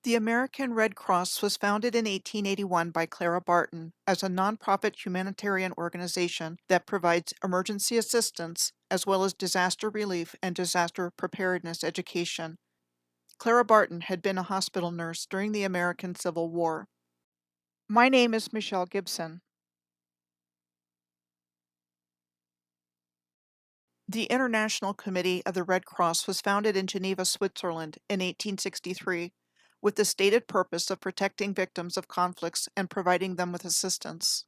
The American Red Cross was founded in 1881 by Clara Barton as a nonprofit humanitarian organization that provides emergency assistance as well as disaster relief and disaster preparedness education. Clara Barton had been a hospital nurse during the American Civil War. My name is Michelle Gibson. The International Committee of the Red Cross was founded in Geneva, Switzerland in 1863 with the stated purpose of protecting victims of conflicts and providing them with assistance.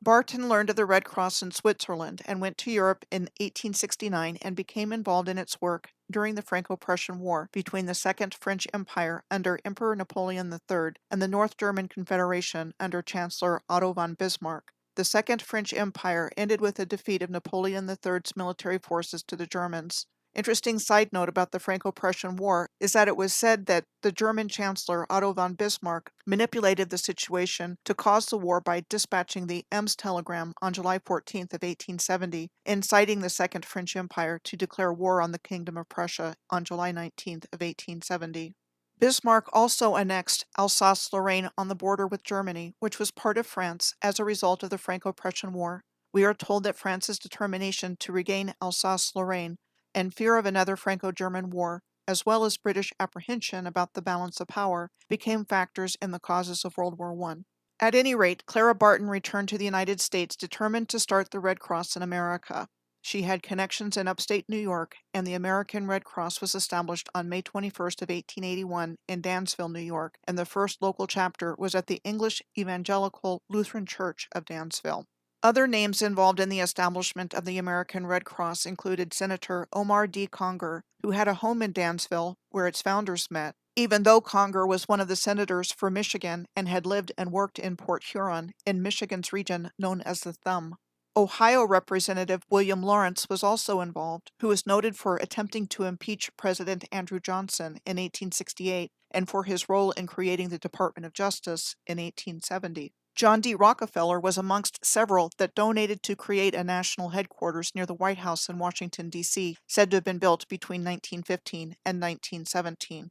Barton learned of the Red Cross in Switzerland and went to Europe in 1869 and became involved in its work during the Franco-Prussian War between the Second French Empire under Emperor Napoleon III and the North German Confederation under Chancellor Otto von Bismarck. The Second French Empire ended with the defeat of Napoleon III's military forces to the Germans. Interesting side note about the Franco-Prussian War is that it was said that the German Chancellor Otto von Bismarck manipulated the situation to cause the war by dispatching the Ems telegram on July 14th of 1870, inciting the Second French Empire to declare war on the Kingdom of Prussia on July 19th of 1870. Bismarck also annexed Alsace-Lorraine on the border with Germany, which was part of France as a result of the Franco-Prussian War. We are told that France's determination to regain Alsace-Lorraine and fear of another Franco-German war, as well as British apprehension about the balance of power, became factors in the causes of World War I. At any rate, Clara Barton returned to the United States determined to start the Red Cross in America. She had connections in upstate New York, and the American Red Cross was established on May 21st of 1881 in Dansville, New York, and the first local chapter was at the English Evangelical Lutheran Church of Dansville. Other names involved in the establishment of the American Red Cross included Senator Omar D. Conger, who had a home in Dansville where its founders met, even though Conger was one of the senators for Michigan and had lived and worked in Port Huron in Michigan's region known as the Thumb. Ohio Representative William Lawrence was also involved, who was noted for attempting to impeach President Andrew Johnson in 1868 and for his role in creating the Department of Justice in 1870. John D. Rockefeller was amongst several that donated to create a national headquarters near the White House in Washington, D.C., said to have been built between 1915 and 1917.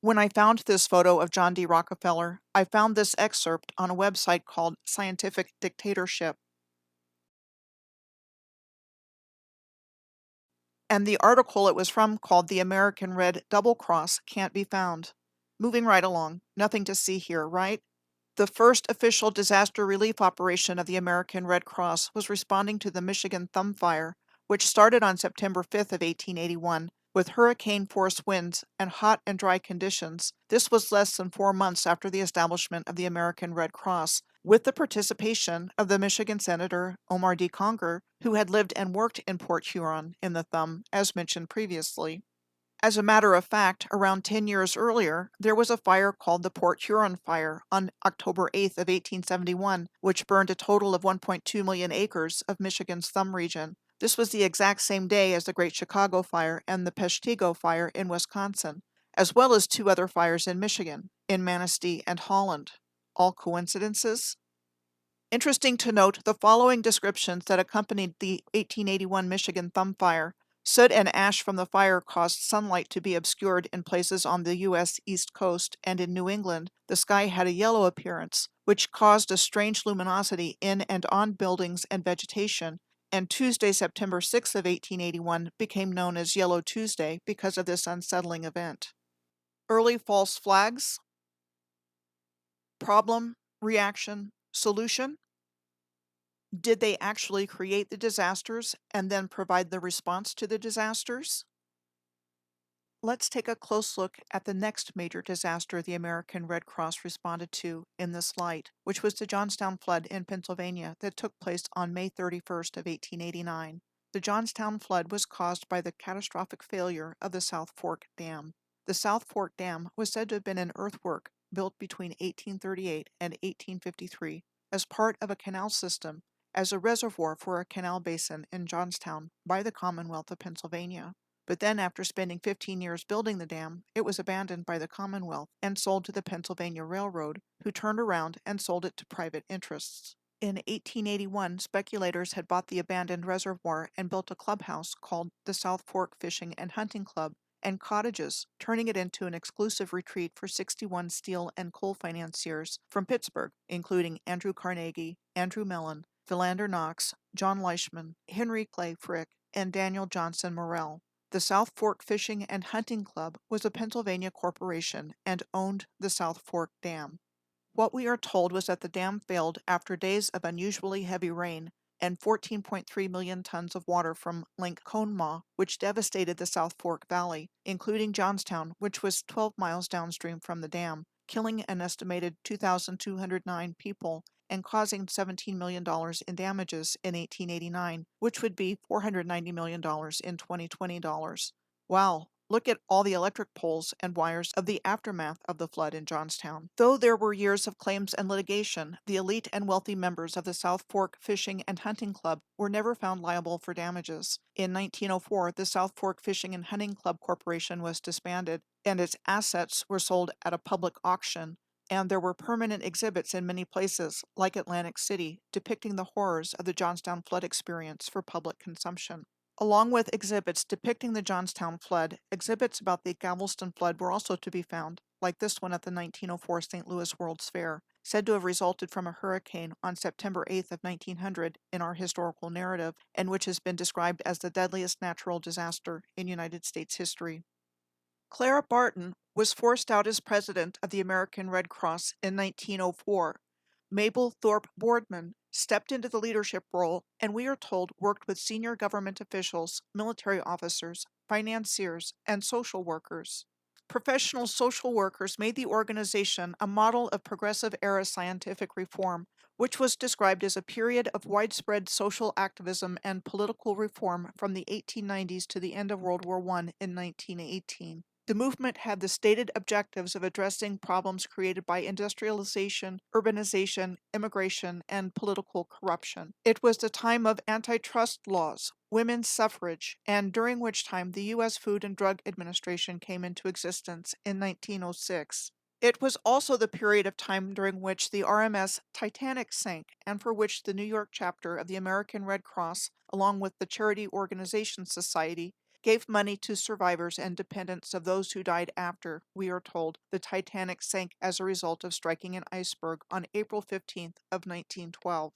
When I found this photo of John D. Rockefeller, I found this excerpt on a website called Scientific Dictatorship. And the article it was from, called The American Red Double Cross, can't be found. Moving right along, nothing to see here, right? The first official disaster relief operation of the American Red Cross was responding to the Michigan Thumb Fire, which started on September 5th of 1881 with hurricane-force winds and hot and dry conditions. This was less than 4 months after the establishment of the American Red Cross, with the participation of the Michigan Senator Omar D. Conger, who had lived and worked in Port Huron in the Thumb, as mentioned previously. As a matter of fact, around 10 years earlier, there was a fire called the Port Huron Fire on October 8th of 1871, which burned a total of 1.2 million acres of Michigan's Thumb region. This was the exact same day as the Great Chicago Fire and the Peshtigo Fire in Wisconsin, as well as 2 other fires in Michigan, in Manistee and Holland. All coincidences? Interesting to note the following descriptions that accompanied the 1881 Michigan Thumb Fire. Soot and ash from the fire caused sunlight to be obscured in places on the U.S. East Coast, and in New England, the sky had a yellow appearance, which caused a strange luminosity in and on buildings and vegetation, and Tuesday, September 6th of 1881 became known as Yellow Tuesday because of this unsettling event. Early false flags. Problem, reaction, solution. Did they actually create the disasters and then provide the response to the disasters? Let's take a close look at the next major disaster the American Red Cross responded to in this light, which was the Johnstown Flood in Pennsylvania that took place on May 31st of 1889. The Johnstown Flood was caused by the catastrophic failure of the South Fork Dam. The South Fork Dam was said to have been an earthwork built between 1838 and 1853 as part of a canal system as a reservoir for a canal basin in Johnstown by the Commonwealth of Pennsylvania. But then, after spending 15 years building the dam, it was abandoned by the Commonwealth and sold to the Pennsylvania Railroad, who turned around and sold it to private interests. In 1881, speculators had bought the abandoned reservoir and built a clubhouse called the South Fork Fishing and Hunting Club and cottages, turning it into an exclusive retreat for 61 steel and coal financiers from Pittsburgh, including Andrew Carnegie, Andrew Mellon, Philander Knox, John Leishman, Henry Clay Frick, and Daniel Johnson Morrell. The South Fork Fishing and Hunting Club was a Pennsylvania corporation and owned the South Fork Dam. What we are told was that the dam failed after days of unusually heavy rain and 14.3 million tons of water from Lake Conemaugh, which devastated the South Fork Valley, including Johnstown, which was 12 miles downstream from the dam, killing an estimated 2,209 people and causing $17 million in damages in 1889, which would be $490 million in 2020 dollars. Wow. Look at all the electric poles and wires of the aftermath of the flood in Johnstown. Though there were years of claims and litigation, the elite and wealthy members of the South Fork Fishing and Hunting Club were never found liable for damages. In 1904, the South Fork Fishing and Hunting Club Corporation was disbanded, and its assets were sold at a public auction, and there were permanent exhibits in many places, like Atlantic City, depicting the horrors of the Johnstown flood experience for public consumption. Along with exhibits depicting the Johnstown flood, exhibits about the Galveston flood were also to be found, like this one at the 1904 St. Louis World's Fair, said to have resulted from a hurricane on September 8th of 1900 in our historical narrative, and which has been described as the deadliest natural disaster in United States history. Clara Barton was forced out as president of the American Red Cross in 1904. Mabel Thorpe Boardman stepped into the leadership role and, we are told, worked with senior government officials, military officers, financiers, and social workers. Professional social workers made the organization a model of progressive era scientific reform, which was described as a period of widespread social activism and political reform from the 1890s to the end of World War I in 1918. The movement had the stated objectives of addressing problems created by industrialization, urbanization, immigration, and political corruption. It was the time of antitrust laws, women's suffrage, and during which time the U.S. Food and Drug Administration came into existence in 1906. It was also the period of time during which the RMS Titanic sank, and for which the New York chapter of the American Red Cross, along with the Charity Organization Society, gave money to survivors and dependents of those who died after, we are told, the Titanic sank as a result of striking an iceberg on April 15th of 1912.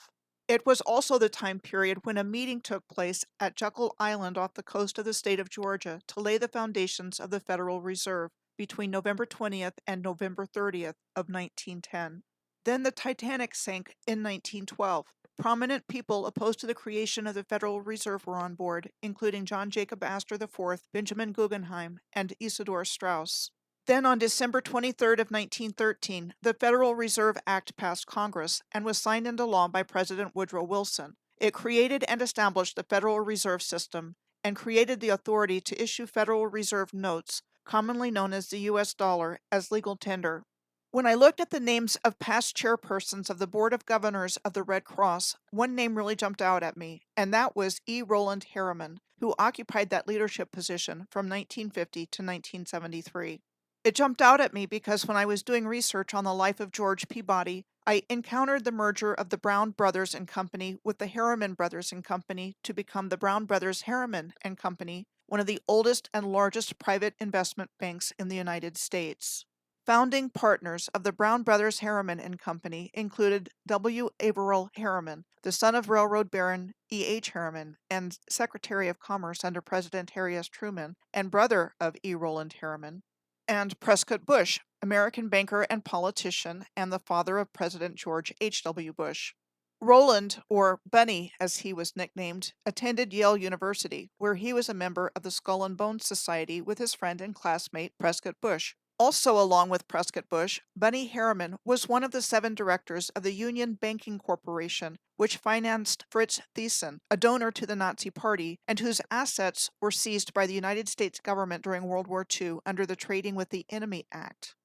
It was also the time period when a meeting took place at Jekyll Island off the coast of the state of Georgia to lay the foundations of the Federal Reserve between November 20th and November 30th of 1910. Then the Titanic sank in 1912. Prominent people opposed to the creation of the Federal Reserve were on board, including John Jacob Astor IV, Benjamin Guggenheim, and Isidor Straus. Then on December 23rd of 1913, the Federal Reserve Act passed Congress and was signed into law by President Woodrow Wilson. It created and established the Federal Reserve System and created the authority to issue Federal Reserve notes, commonly known as the U.S. dollar, as legal tender. When I looked at the names of past chairpersons of the Board of Governors of the Red Cross, one name really jumped out at me, and that was E. Roland Harriman, who occupied that leadership position from 1950 to 1973. It jumped out at me because when I was doing research on the life of George Peabody, I encountered the merger of the Brown Brothers and Company with the Harriman Brothers and Company to become the Brown Brothers Harriman and Company, one of the oldest and largest private investment banks in the United States. Founding partners of the Brown Brothers Harriman and Company included W. Averill Harriman, the son of railroad baron E. H. Harriman and Secretary of Commerce under President Harry S. Truman, and brother of E. Roland Harriman, and Prescott Bush, American banker and politician, and the father of President George H.W. Bush. Roland, or Bunny as he was nicknamed, attended Yale University, where he was a member of the Skull and Bones Society with his friend and classmate Prescott Bush. Also along with Prescott Bush, Bunny Harriman was one of the 7 directors of the Union Banking Corporation, which financed Fritz Thyssen, a donor to the Nazi Party, and whose assets were seized by the United States government during World War II under the Trading with the Enemy Act.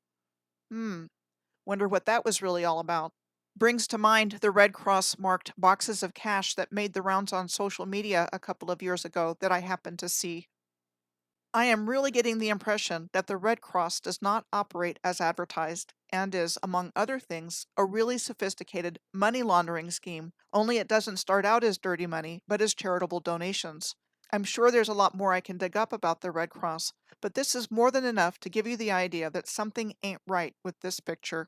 Wonder what that was really all about. Brings to mind the Red Cross marked boxes of cash that made the rounds on social media a couple of years ago that I happened to see. I am really getting the impression that the Red Cross does not operate as advertised and is, among other things, a really sophisticated money laundering scheme, only it doesn't start out as dirty money, but as charitable donations. I'm sure there's a lot more I can dig up about the Red Cross, But this is more than enough to give you the idea that something ain't right with this picture.